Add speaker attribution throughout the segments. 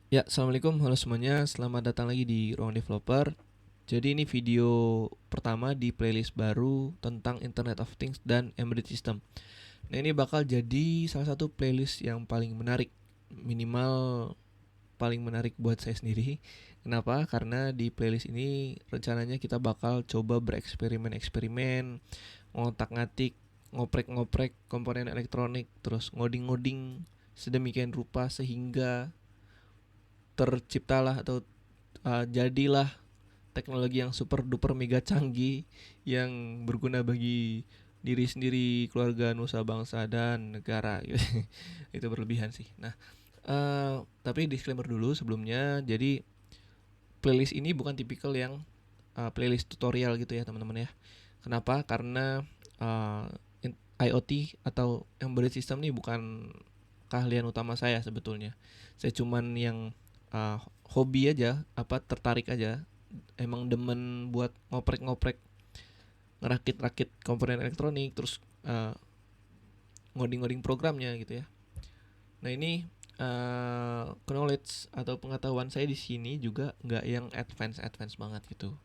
Speaker 1: Ya, assalamualaikum, halo semuanya. Selamat datang lagi di Ruang Developer. Jadi ini video pertama di playlist baru tentang Internet of Things dan Embedded System. Nah, ini bakal jadi salah satu playlist yang paling menarik, minimal paling menarik buat saya sendiri. Kenapa? Karena di playlist ini rencananya kita bakal coba bereksperimen-eksperimen, ngotak-ngatik, ngoprek-ngoprek komponen elektronik, terus ngoding-ngoding sedemikian rupa sehingga terciptalah atau jadilah teknologi yang super duper mega canggih yang berguna bagi diri sendiri, keluarga, nusa bangsa dan negara. Itu berlebihan sih. Nah, tapi disclaimer dulu sebelumnya. Jadi playlist ini bukan tipikal yang playlist tutorial gitu ya teman-teman ya. Kenapa? Karena uh, IoT atau embedded system ini bukan keahlian utama saya sebetulnya. Saya cuman yang hobi aja, tertarik aja. Emang demen buat ngoprek-ngoprek, ngerakit-rakit komponen elektronik, terus ngoding-ngoding programnya gitu ya. Nah ini knowledge atau pengetahuan saya di sini juga nggak yang advance banget gitu,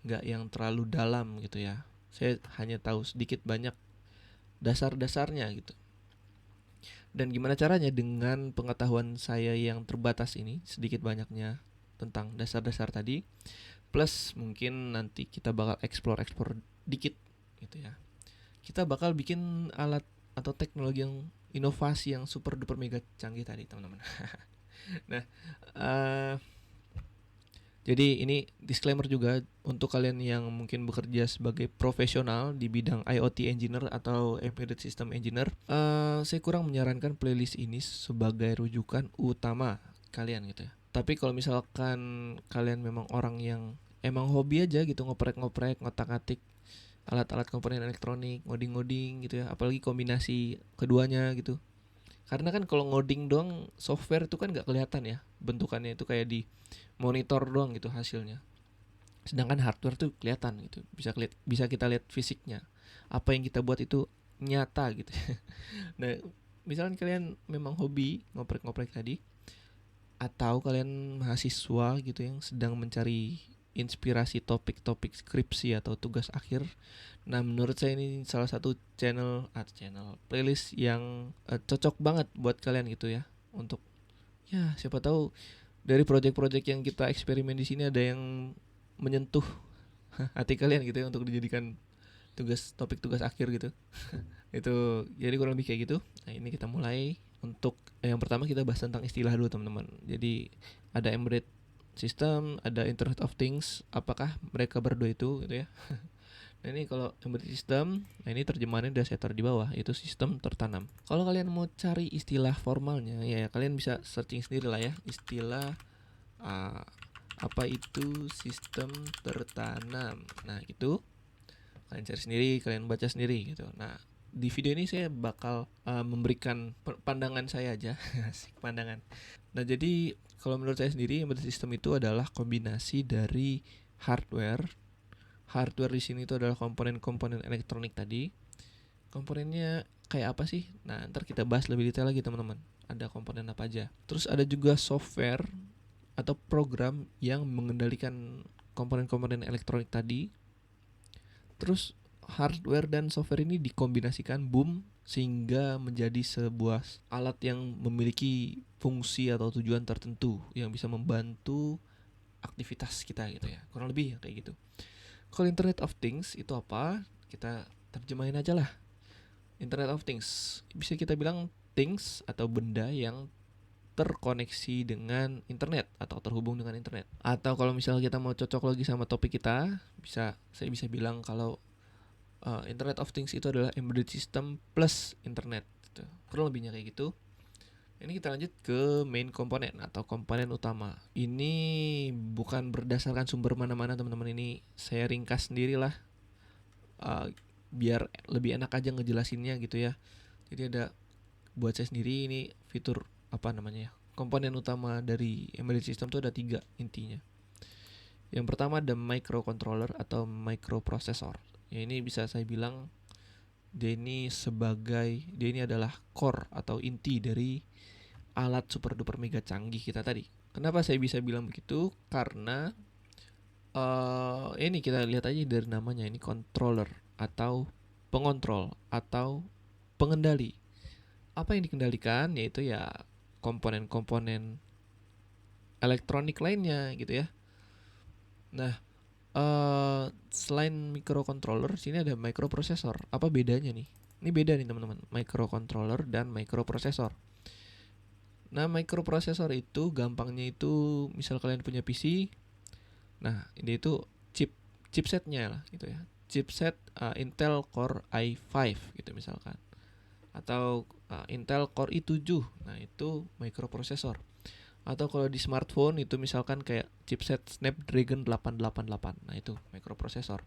Speaker 1: nggak yang terlalu dalam gitu ya. Saya hanya tahu sedikit banyak dasar-dasarnya gitu. Dan gimana caranya dengan pengetahuan saya yang terbatas ini, sedikit banyaknya tentang dasar-dasar tadi, plus mungkin nanti kita bakal explore-explore dikit gitu ya. Kita bakal bikin alat atau teknologi yang inovasi yang super duper mega canggih tadi teman-teman. Nah, uh, jadi ini disclaimer juga untuk kalian yang mungkin bekerja sebagai profesional di bidang IoT engineer atau embedded system engineer. Saya kurang menyarankan playlist ini sebagai rujukan utama kalian gitu ya. Tapi kalau misalkan kalian memang orang yang emang hobi aja gitu, ngoprek-ngoprek, ngotak-ngatik alat-alat komponen elektronik, ngoding-ngoding gitu ya, apalagi kombinasi keduanya gitu. Karena kan kalau ngoding doang software itu kan nggak kelihatan ya bentukannya, itu kayak di monitor doang gitu hasilnya. Sedangkan hardware tuh kelihatan gitu, bisa kita lihat fisiknya. Apa yang kita buat itu nyata gitu. Nah, misalnya kalian memang hobi ngoprek-ngoprek tadi, atau kalian mahasiswa gitu yang sedang mencari inspirasi topik-topik skripsi atau tugas akhir. Nah, menurut saya ini salah satu channel playlist yang cocok banget buat kalian gitu ya. Untuk ya siapa tahu dari project-project yang kita eksperimen di sini ada yang menyentuh hati kalian gitu ya untuk dijadikan topik tugas akhir gitu. Itu jadi kurang lebih kayak gitu. Nah, ini kita mulai. Untuk yang pertama kita bahas tentang istilah dulu teman-teman. Jadi ada embedded system, ada Internet of Things. Apakah mereka berdua itu gitu ya? Nah ini kalau embedded system, nah ini terjemahannya udah saya taruh di bawah, itu sistem tertanam. Kalau kalian mau cari istilah formalnya, ya kalian bisa searching sendiri lah ya, istilah uh, apa itu sistem tertanam. Nah itu kalian cari sendiri, kalian baca sendiri gitu. Nah di video ini saya bakal memberikan pandangan saya aja, asik pandangan. Nah jadi kalau menurut saya sendiri embedded system itu adalah kombinasi dari hardware. Hardware di sini itu adalah komponen-komponen elektronik tadi. Komponennya kayak apa sih? Nah ntar kita bahas lebih detail lagi teman-teman. Ada komponen apa aja. Terus ada juga software atau program yang mengendalikan komponen-komponen elektronik tadi. Terus hardware dan software ini dikombinasikan boom sehingga menjadi sebuah alat yang memiliki fungsi atau tujuan tertentu yang bisa membantu aktivitas kita gitu ya. Kurang lebih kayak gitu. Kalau Internet of Things itu apa? Kita terjemahin aja lah. Internet of Things bisa kita bilang things atau benda yang terkoneksi dengan internet atau terhubung dengan internet. Atau kalau misalnya kita mau cocok lagi sama topik kita, saya bisa bilang kalau Internet of Things itu adalah embedded system plus internet gitu. Kurang lebihnya kayak gitu. Ini kita lanjut ke main komponen atau komponen utama. Ini bukan berdasarkan sumber mana-mana teman-teman, ini saya ringkas sendirilah biar lebih enak aja ngejelasinnya gitu ya. Jadi ada buat saya sendiri ini fitur apa namanya ya, komponen utama dari embedded system itu ada 3 intinya. Yang pertama ada microcontroller atau microprocessor. Ya ini bisa saya bilang dia ini adalah core atau inti dari alat super duper mega canggih kita tadi. Kenapa saya bisa bilang begitu? Karena ini kita lihat aja dari namanya, ini controller atau pengontrol atau pengendali. Apa yang dikendalikan yaitu ya komponen-komponen elektronik lainnya gitu ya. Nah, selain microcontroller, sini ada microprocessor. Apa bedanya nih? Ini beda nih teman-teman, microcontroller dan microprocessor. Nah, microprocessor itu gampangnya itu misal kalian punya PC. Nah, ini itu chipsetnya lah gitu ya. Chipset Intel Core i5 gitu misalkan. Atau Intel Core i7. Nah, itu microprocessor. Atau kalau di smartphone itu misalkan kayak chipset Snapdragon 888. Nah, itu microprocessor.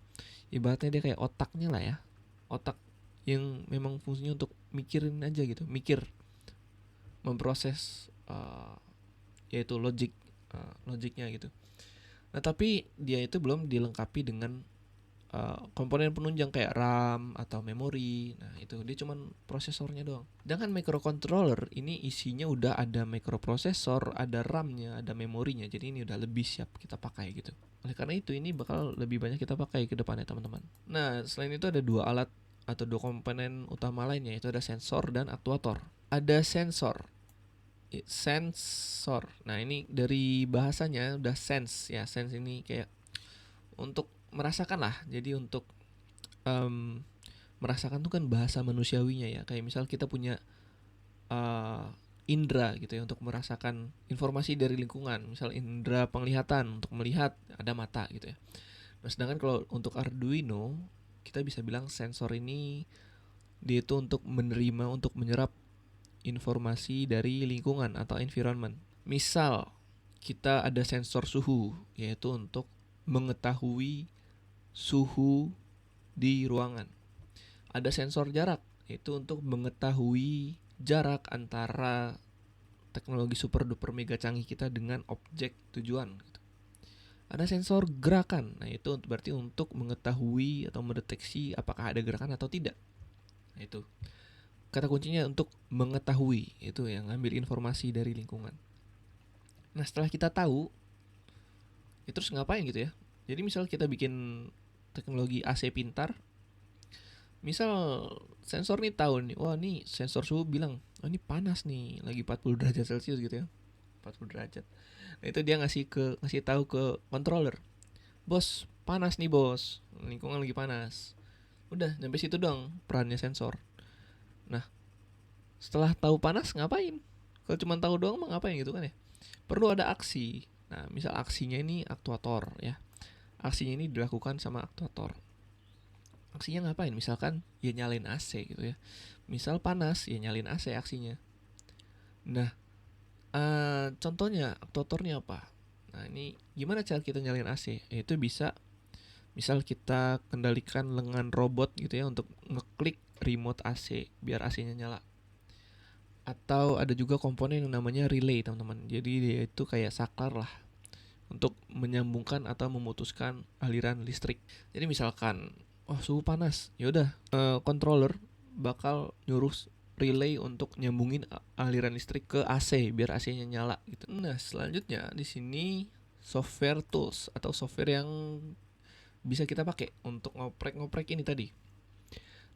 Speaker 1: Ibaratnya dia kayak otaknya lah ya. Otak yang memang fungsinya untuk mikirin aja gitu, memproses yaitu logiknya gitu. Nah, tapi dia itu belum dilengkapi dengan komponen penunjang kayak RAM atau memori. Nah, itu dia cuman prosesornya doang. Sedangkan microcontroller ini isinya udah ada microprosesor, ada RAM-nya, ada memorinya. Jadi ini udah lebih siap kita pakai gitu. Oleh karena itu ini bakal lebih banyak kita pakai ke depannya teman-teman. Nah, selain itu ada dua alat atau dua komponen utama lainnya, yaitu ada sensor dan aktuator. Ada sensor. Nah, ini dari bahasanya udah sense ya. Sense ini kayak untuk merasakan lah. Jadi untuk merasakan tuh kan bahasa manusiawinya ya. Kayak misal kita punya indera gitu ya untuk merasakan informasi dari lingkungan. Misal indera penglihatan untuk melihat, ada mata gitu ya. Nah, sedangkan kalau untuk Arduino kita bisa bilang sensor ini dia itu untuk menerima, untuk menyerap informasi dari lingkungan atau environment. Misal kita ada sensor suhu, yaitu untuk mengetahui suhu di ruangan. Ada sensor jarak, yaitu untuk mengetahui jarak antara teknologi super duper mega canggih kita dengan objek tujuan. Ada sensor gerakan, nah itu berarti untuk mengetahui atau mendeteksi apakah ada gerakan atau tidak. Nah, itu kata kuncinya untuk mengetahui, itu yang ngambil informasi dari lingkungan. Nah, setelah kita tahu, itu terus ngapain gitu ya? Jadi misal kita bikin teknologi AC pintar, misal sensor nih tahu nih, wah nih sensor suhu bilang, oh ini panas nih, lagi 40 derajat Celcius gitu ya. 40 derajat. Nah, itu dia ngasih tahu ke controller. Bos, panas nih bos. Lingkungan lagi panas. Udah, sampai situ doang perannya sensor. Nah, setelah tahu panas ngapain? Kalau cuma tahu doang mah ngapain gitu kan ya? Perlu ada aksi. Nah, misal aksinya ini aktuator ya. Aksinya ini dilakukan sama aktuator. Aksinya ngapain? Misalkan ya nyalain AC gitu ya. Misal panas, ya nyalain AC aksinya. Nah, contohnya aktuatornya apa? Nah, ini gimana cara kita nyalain AC? Itu bisa misal kita kendalikan lengan robot gitu ya untuk ngeklik remote AC biar AC-nya nyala. Atau ada juga komponen yang namanya relay, teman-teman. Jadi dia itu kayak saklar lah untuk menyambungkan atau memutuskan aliran listrik. Jadi misalkan suhu panas, yaudah controller bakal nyuruh relay untuk nyambungin aliran listrik ke AC biar AC-nya nyala gitu. Nah, selanjutnya di sini software tools atau software yang bisa kita pakai untuk ngoprek-ngoprek ini tadi.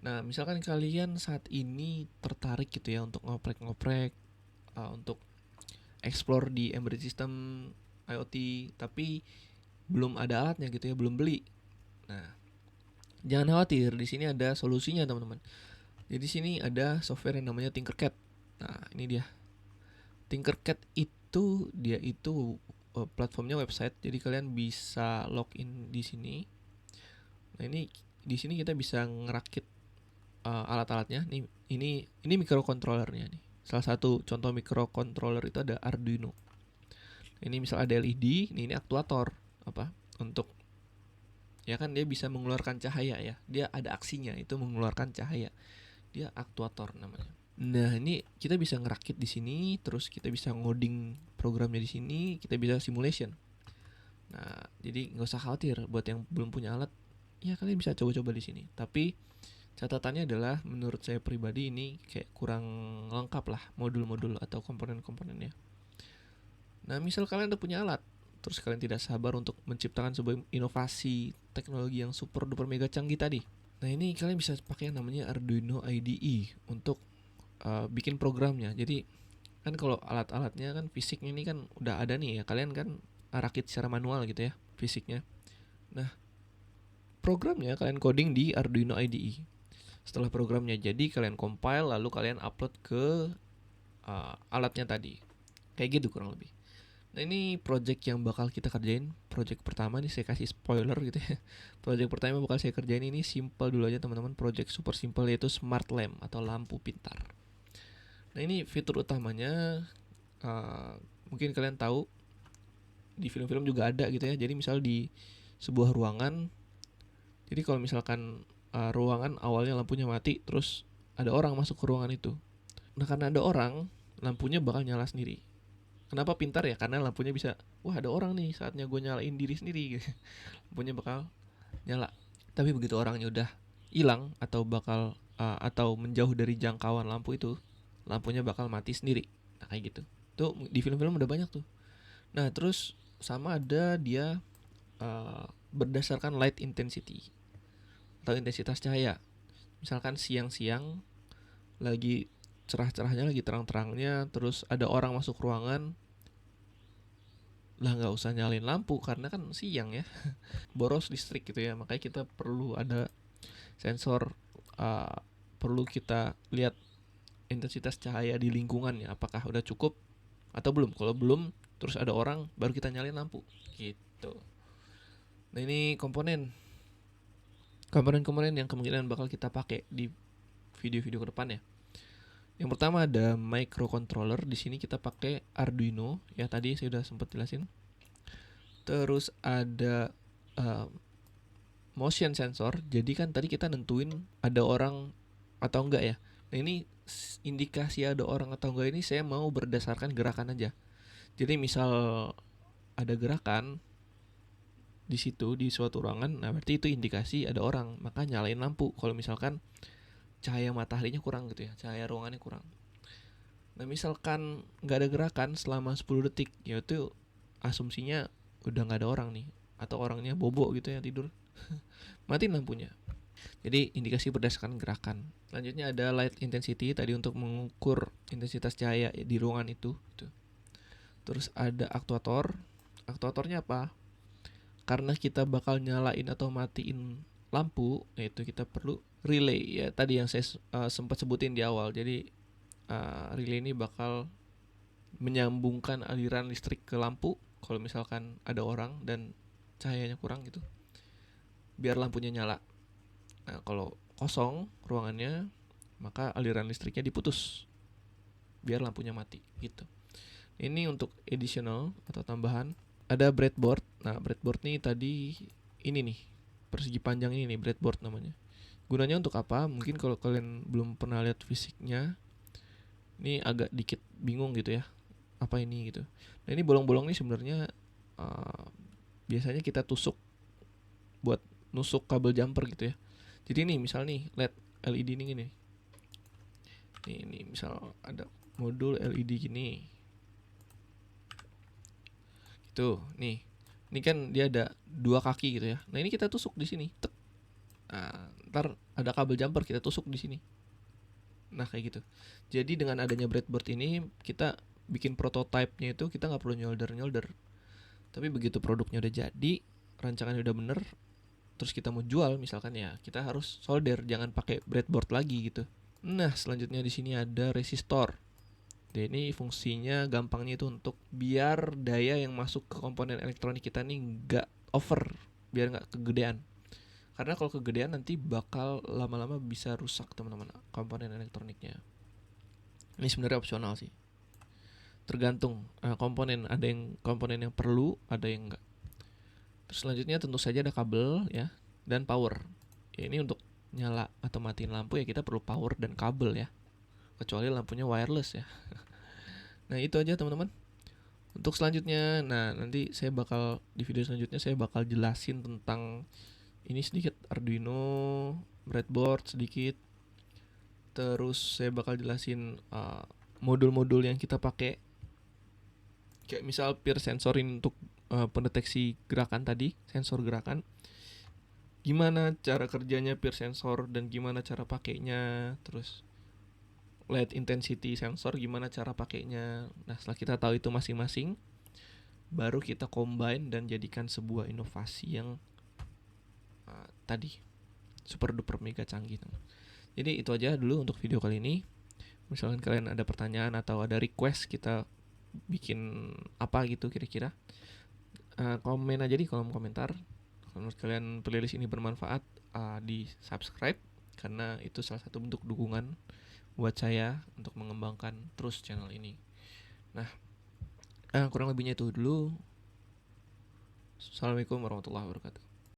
Speaker 1: Nah, misalkan kalian saat ini tertarik gitu ya untuk ngoprek-ngoprek, untuk explore di embedded system IoT, tapi belum ada alatnya gitu ya, belum beli. Nah, jangan khawatir, di sini ada solusinya teman-teman. Jadi sini ada software yang namanya Tinkercad. Nah, ini dia. Tinkercad itu dia itu platformnya website, jadi kalian bisa login di sini. Nah, ini di sini kita bisa ngerakit alat-alatnya. Ini microcontrollernya nih. Salah satu contoh microcontroller itu ada Arduino. Ini misal ada LED, ini aktuator apa? Untuk ya kan dia bisa mengeluarkan cahaya ya. Dia ada aksinya itu mengeluarkan cahaya. Dia aktuator namanya. Nah, ini kita bisa ngerakit di sini, terus kita bisa ngoding programnya di sini, kita bisa simulation. Nah, jadi nggak usah khawatir buat yang belum punya alat, ya kalian bisa coba-coba di sini. Tapi Catatannya adalah menurut saya pribadi ini kayak kurang lengkap lah modul-modul atau komponen-komponennya. Nah, misal kalian udah punya alat, terus kalian tidak sabar untuk menciptakan sebuah inovasi teknologi yang super duper mega canggih tadi. Nah, ini kalian bisa pakai yang namanya Arduino IDE untuk bikin programnya. Jadi kan kalau alat-alatnya kan fisiknya ini kan udah ada nih ya, kalian kan rakit secara manual gitu ya fisiknya. Nah, programnya kalian coding di Arduino IDE. Setelah programnya jadi, kalian compile lalu kalian upload ke alatnya tadi. Kayak gitu kurang lebih. Nah, ini project yang bakal kita kerjain. Project pertama nih saya kasih spoiler gitu ya. Project pertama bakal saya kerjain ini simple dulu aja teman-teman. Project super simple, yaitu smart lamp atau lampu pintar. Nah, ini fitur utamanya mungkin kalian tahu di film-film juga ada gitu ya. Jadi misal di sebuah ruangan, jadi kalau misalkan ruangan awalnya lampunya mati, terus ada orang masuk ke ruangan itu. Nah, karena ada orang, lampunya bakal nyala sendiri. Kenapa pintar ya? Karena lampunya bisa, wah ada orang nih, saatnya gue nyalain diri sendiri. Lampunya bakal nyala. Tapi begitu orangnya udah hilang atau menjauh dari jangkauan lampu itu, lampunya bakal mati sendiri. Nah, kayak gitu. Tuh di film-film udah banyak tuh. Nah, terus sama ada dia berdasarkan light intensity atau intensitas cahaya. Misalkan siang-siang lagi cerah-cerahnya, lagi terang-terangnya, terus ada orang masuk ruangan, lah nggak usah nyalain lampu karena kan siang ya, boros listrik gitu ya. Makanya kita perlu ada sensor, perlu kita lihat intensitas cahaya di lingkungannya apakah udah cukup atau belum. Kalau belum, terus ada orang, baru kita nyalain lampu gitu. Nah, ini komponen-komponen yang kemungkinan bakal kita pakai di video-video ke depan ya. Yang pertama ada microcontroller. Di sini kita pakai Arduino ya, tadi saya udah sempat jelasin. Terus ada motion sensor. Jadi kan tadi kita nentuin ada orang atau enggak ya. Nah, ini indikasi ada orang atau enggak ini saya mau berdasarkan gerakan aja. Jadi misal ada gerakan di situ di suatu ruangan, nah berarti itu indikasi ada orang, maka nyalain lampu. Kalau misalkan cahaya mataharinya kurang gitu ya, cahaya ruangannya kurang. Nah, misalkan nggak ada gerakan selama 10 detik, ya itu asumsinya udah nggak ada orang nih, atau orangnya bobo gitu ya, tidur. Matiin lampunya. Jadi indikasi berdasarkan gerakan. Selanjutnya ada light intensity tadi untuk mengukur intensitas cahaya di ruangan itu gitu. Terus ada aktuator. Aktuatornya apa? Karena kita bakal nyalain atau matiin lampu, yaitu kita perlu relay ya, tadi yang saya sempat sebutin di awal. Jadi relay ini bakal menyambungkan aliran listrik ke lampu kalau misalkan ada orang dan cahayanya kurang gitu, biar lampunya nyala. Nah, kalau kosong ruangannya, maka aliran listriknya diputus biar lampunya mati gitu. Ini untuk additional atau tambahan. Ada breadboard. Nah, breadboard nih tadi ini nih, persegi panjang ini nih, breadboard namanya. Gunanya untuk apa? Mungkin kalau kalian belum pernah lihat fisiknya, ini agak dikit bingung gitu ya. Apa ini gitu. Nah, ini bolong-bolong nih sebenarnya biasanya kita tusuk buat nusuk kabel jumper gitu ya. Jadi nih misal nih LED LED ini gini. Ini misal ada modul LED gini. Gitu, nih. Ini kan dia ada dua kaki gitu ya. Nah, ini kita tusuk di sini. Tek. Nah, ntar ada kabel jumper kita tusuk di sini. Nah, kayak gitu. Jadi dengan adanya breadboard ini kita bikin prototipenya itu kita nggak perlu nyolder. Tapi begitu produknya udah jadi, rancangannya udah bener, terus kita mau jual misalkan ya, kita harus solder, jangan pakai breadboard lagi gitu. Nah, selanjutnya di sini ada resistor. Dan ini fungsinya gampangnya itu untuk biar daya yang masuk ke komponen elektronik kita nih nggak over, biar nggak kegedean. Karena kalau kegedean nanti bakal lama-lama bisa rusak teman-teman komponen elektroniknya. Ini sebenarnya opsional sih. Tergantung komponen, ada yang komponen yang perlu, ada yang enggak. Terus selanjutnya tentu saja ada kabel ya dan power. Ya, ini untuk nyala atau matiin lampu ya kita perlu power dan kabel ya. Kecuali lampunya wireless ya. Nah, itu aja teman-teman. Untuk selanjutnya, nah nanti saya bakal di video selanjutnya saya bakal jelasin tentang ini sedikit Arduino, breadboard sedikit. Terus saya bakal jelasin modul-modul yang kita pakai. Kayak misal peer sensor untuk pendeteksi gerakan tadi, sensor gerakan. Gimana cara kerjanya peer sensor dan gimana cara pakainya. Terus light intensity sensor gimana cara pakainya. Nah, setelah kita tahu itu masing-masing, baru kita combine dan jadikan sebuah inovasi yang tadi super duper mega canggih. Jadi itu aja dulu untuk video kali ini. Misalkan kalian ada pertanyaan atau ada request kita bikin apa gitu kira-kira, komen aja di kolom komentar. Kalau menurut kalian playlist ini bermanfaat, di subscribe karena itu salah satu bentuk dukungan buat saya untuk mengembangkan terus channel ini. Nah, kurang lebihnya itu dulu. Assalamualaikum warahmatullahi wabarakatuh.